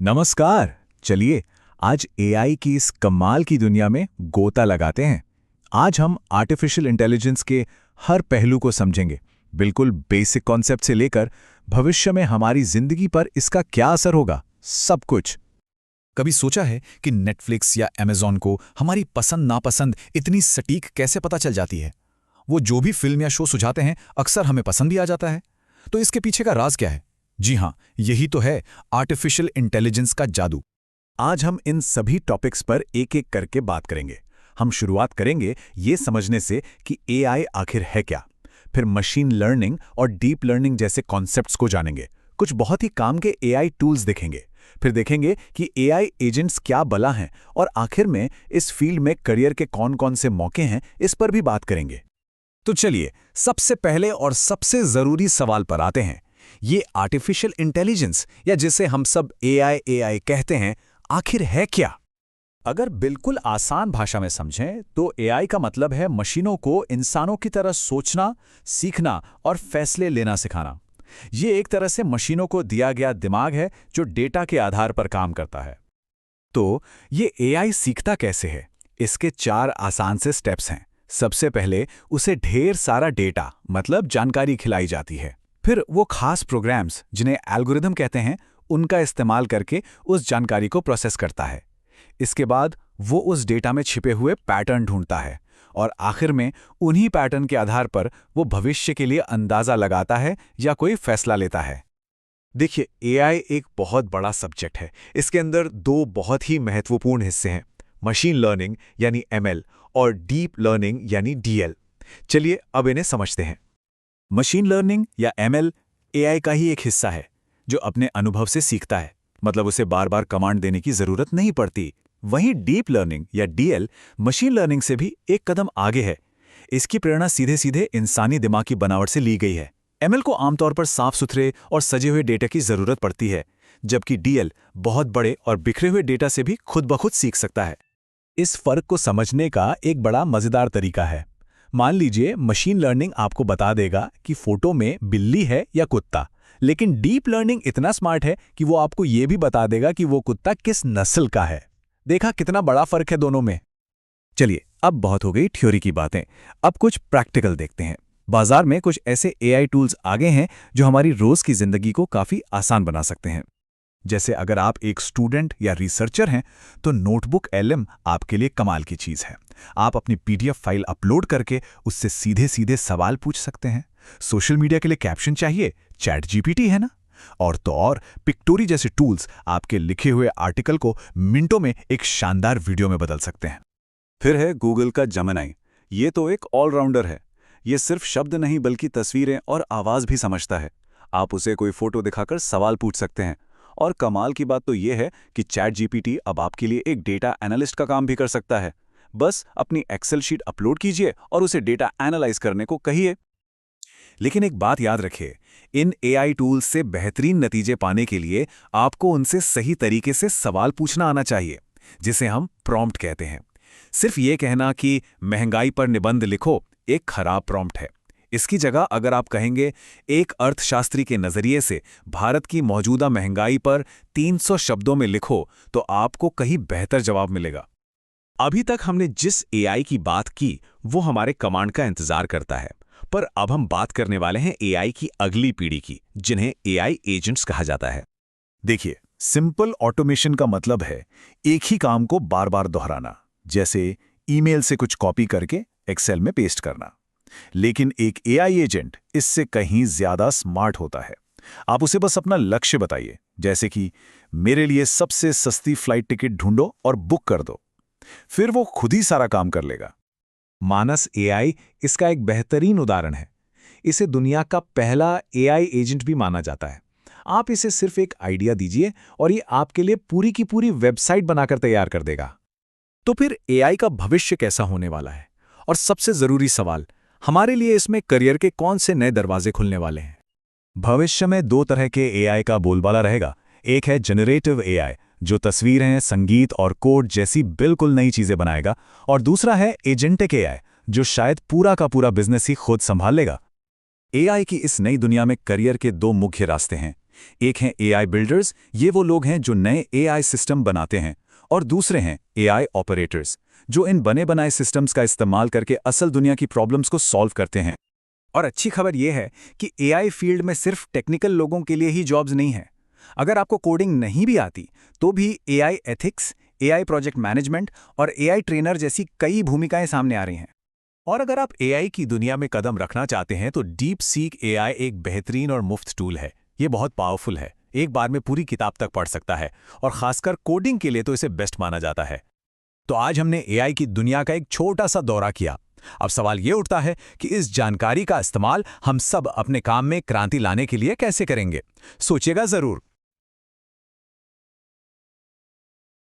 नमस्कार। चलिए आज एआई की इस कमाल की दुनिया में गोता लगाते हैं। आज हम आर्टिफिशियल इंटेलिजेंस के हर पहलू को समझेंगे, बिल्कुल बेसिक कॉन्सेप्ट से लेकर भविष्य में हमारी जिंदगी पर इसका क्या असर होगा, सब कुछ। कभी सोचा है कि नेटफ्लिक्स या अमेज़न को हमारी पसंद नापसंद इतनी सटीक कैसे पता चल जाती है? वो जो भी फिल्म या शो सुझाते हैं अक्सर हमें पसंद भी आ जाता है। तो इसके पीछे का राज क्या है? जी हाँ, यही तो है आर्टिफिशियल इंटेलिजेंस का जादू। आज हम इन सभी टॉपिक्स पर एक एक करके बात करेंगे। हम शुरुआत करेंगे ये समझने से कि एआई आखिर है क्या। फिर मशीन लर्निंग और डीप लर्निंग जैसे कॉन्सेप्ट्स को जानेंगे। कुछ बहुत ही काम के एआई टूल्स देखेंगे। फिर देखेंगे कि एआई एजेंट्स क्या बला हैं और आखिर में इस फील्ड में करियर के कौन-कौन से मौके हैं, इस पर भी बात करेंगे। तो चलिए सबसे पहले और सबसे जरूरी सवाल पर आते हैं। ये आर्टिफिशियल इंटेलिजेंस या जिसे हम सब एआई कहते हैं, आखिर है क्या? अगर बिल्कुल आसान भाषा में समझें तो एआई का मतलब है मशीनों को इंसानों की तरह सोचना, सीखना और फैसले लेना सिखाना। ये एक तरह से मशीनों को दिया गया दिमाग है जो डेटा के आधार पर काम करता है। तो ये एआई सीखता कैसे है? इसके 4 आसान से स्टेप्स हैं। सबसे पहले उसे ढेर सारा डेटा मतलब जानकारी खिलाई जाती है। फिर वो खास प्रोग्राम्स जिन्हें एल्गोरिदम कहते हैं, उनका इस्तेमाल करके उस जानकारी को प्रोसेस करता है। इसके बाद वो उस डेटा में छिपे हुए पैटर्न ढूंढता है और आखिर में उन्हीं पैटर्न के आधार पर वो भविष्य के लिए अंदाजा लगाता है या कोई फैसला लेता है। देखिए, एआई एक बहुत बड़ा सब्जेक्ट है। इसके अंदर 2 बहुत ही महत्वपूर्ण हिस्से हैं, मशीन लर्निंग यानी एमएल और डीप लर्निंग यानी डीएल। चलिए अब इन्हें समझते हैं। मशीन लर्निंग या एमएल एआई का ही एक हिस्सा है जो अपने अनुभव से सीखता है, मतलब उसे बार बार कमांड देने की जरूरत नहीं पड़ती। वहीं डीप लर्निंग या डीएल मशीन लर्निंग से भी एक कदम आगे है। इसकी प्रेरणा सीधे सीधे इंसानी दिमाग की बनावट से ली गई है। एमएल को आमतौर पर साफ सुथरे और सजे हुए डेटा की जरूरत पड़ती है, जबकि डीएल बहुत बड़े और बिखरे हुए डेटा से भी खुद ब खुद सीख सकता है। इस फर्क को समझने का एक बड़ा मजेदार तरीका है। मान लीजिए मशीन लर्निंग आपको बता देगा कि फोटो में बिल्ली है या कुत्ता, लेकिन डीप लर्निंग इतना स्मार्ट है कि वो आपको ये भी बता देगा कि वो कुत्ता किस नस्ल का है। देखा कितना बड़ा फर्क है दोनों में। चलिए अब बहुत हो गई थ्योरी की बातें, अब कुछ प्रैक्टिकल देखते हैं। बाजार में कुछ ऐसे एआई टूल्स आ गए हैं जो हमारी रोज की जिंदगी को काफी आसान बना सकते हैं। जैसे अगर आप एक स्टूडेंट या रिसर्चर हैं तो नोटबुक एलएम आपके लिए कमाल की चीज है। आप अपनी पीडीएफ फाइल अपलोड करके उससे सीधे सीधे सवाल पूछ सकते हैं। सोशल मीडिया के लिए कैप्शन चाहिए, चैट जीपीटी है ना। और तो और पिक्टोरी जैसे टूल्स आपके लिखे हुए आर्टिकल को मिनटों में एक शानदार वीडियो में बदल सकते हैं। फिर है गूगल का जेमिनी। ये तो एक ऑलराउंडर है। ये सिर्फ शब्द नहीं बल्कि तस्वीरें और आवाज भी समझता है। आप उसे कोई फोटो दिखाकर सवाल पूछ सकते हैं। और कमाल की बात तो यह है कि चैट जीपीटी अब आपके लिए एक डेटा एनालिस्ट का काम भी कर सकता है। बस अपनी एक्सेल शीट अपलोड कीजिए और उसे डेटा एनालाइज करने को कहिए। लेकिन एक बात याद रखिए, इन एआई टूल्स से बेहतरीन नतीजे पाने के लिए आपको उनसे सही तरीके से सवाल पूछना आना चाहिए, जिसे हम प्रॉम्प्ट कहते हैं। सिर्फ ये कहना कि महंगाई पर निबंध लिखो एक खराब प्रॉम्प्ट है। इसकी जगह अगर आप कहेंगे एक अर्थशास्त्री के नजरिए से भारत की मौजूदा महंगाई पर 300 शब्दों में लिखो, तो आपको कहीं बेहतर जवाब मिलेगा। अभी तक हमने जिस एआई की बात की वो हमारे कमांड का इंतजार करता है, पर अब हम बात करने वाले हैं एआई की अगली पीढ़ी की, जिन्हें एआई एजेंट्स कहा जाता है। देखिए, सिंपल ऑटोमेशन का मतलब है एक ही काम को बार बार दोहराना, जैसे ईमेल से कुछ कॉपी करके एक्सेल में पेस्ट करना। लेकिन एक एआई एजेंट इससे कहीं ज्यादा स्मार्ट होता है। आप उसे बस अपना लक्ष्य बताइए, जैसे कि मेरे लिए सबसे सस्ती फ्लाइट टिकट ढूंढो और बुक कर दो। फिर वो खुद ही सारा काम कर लेगा। मानस एआई इसका एक बेहतरीन उदाहरण है। इसे दुनिया का पहला एआई एजेंट भी माना जाता है। आप इसे सिर्फ एक आइडिया दीजिए और ये आपके लिए पूरी की पूरी वेबसाइट बनाकर तैयार कर देगा। तो फिर एआई का भविष्य कैसा होने वाला है? और सबसे जरूरी सवाल, हमारे लिए इसमें करियर के कौन से नए दरवाजे खुलने वाले हैं? भविष्य में 2 तरह के एआई का बोलबाला रहेगा। एक है जनरेटिव एआई, जो तस्वीरें, संगीत और कोड जैसी बिल्कुल नई चीजें बनाएगा, और दूसरा है एजेंटिक एआई, जो शायद पूरा का पूरा बिजनेस ही खुद संभाल लेगा। एआई की इस नई दुनिया में करियर के 2 मुख्य रास्ते हैं। एक हैं एआई बिल्डर्स, ये वो लोग हैं जो नए एआई सिस्टम बनाते हैं, और दूसरे हैं एआई ऑपरेटर्स, जो इन बने बनाए सिस्टम्स का इस्तेमाल करके असल दुनिया की प्रॉब्लम्स को सॉल्व करते हैं। और अच्छी खबर यह है कि एआई फील्ड में सिर्फ टेक्निकल लोगों के लिए ही जॉब्स नहीं है। अगर आपको कोडिंग नहीं भी आती तो भी AI ethics, AI project management और एआई ट्रेनर जैसी कई भूमिकाएं सामने आ रही हैं। और अगर आप एआई की दुनिया में कदम रखना चाहते हैं तो डीप सीक एआई एक बेहतरीन और मुफ्त टूल है। ये बहुत पावरफुल है, एक बार में पूरी किताब तक पढ़ सकता है, और खासकर कोडिंग के लिए तो इसे बेस्ट माना जाता है। तो आज हमने एआई की दुनिया का एक छोटा सा दौरा किया। अब सवाल ये उठता है कि इस जानकारी का इस्तेमाल हम सब अपने काम में क्रांति लाने के लिए कैसे करेंगे। सोचिएगा जरूर।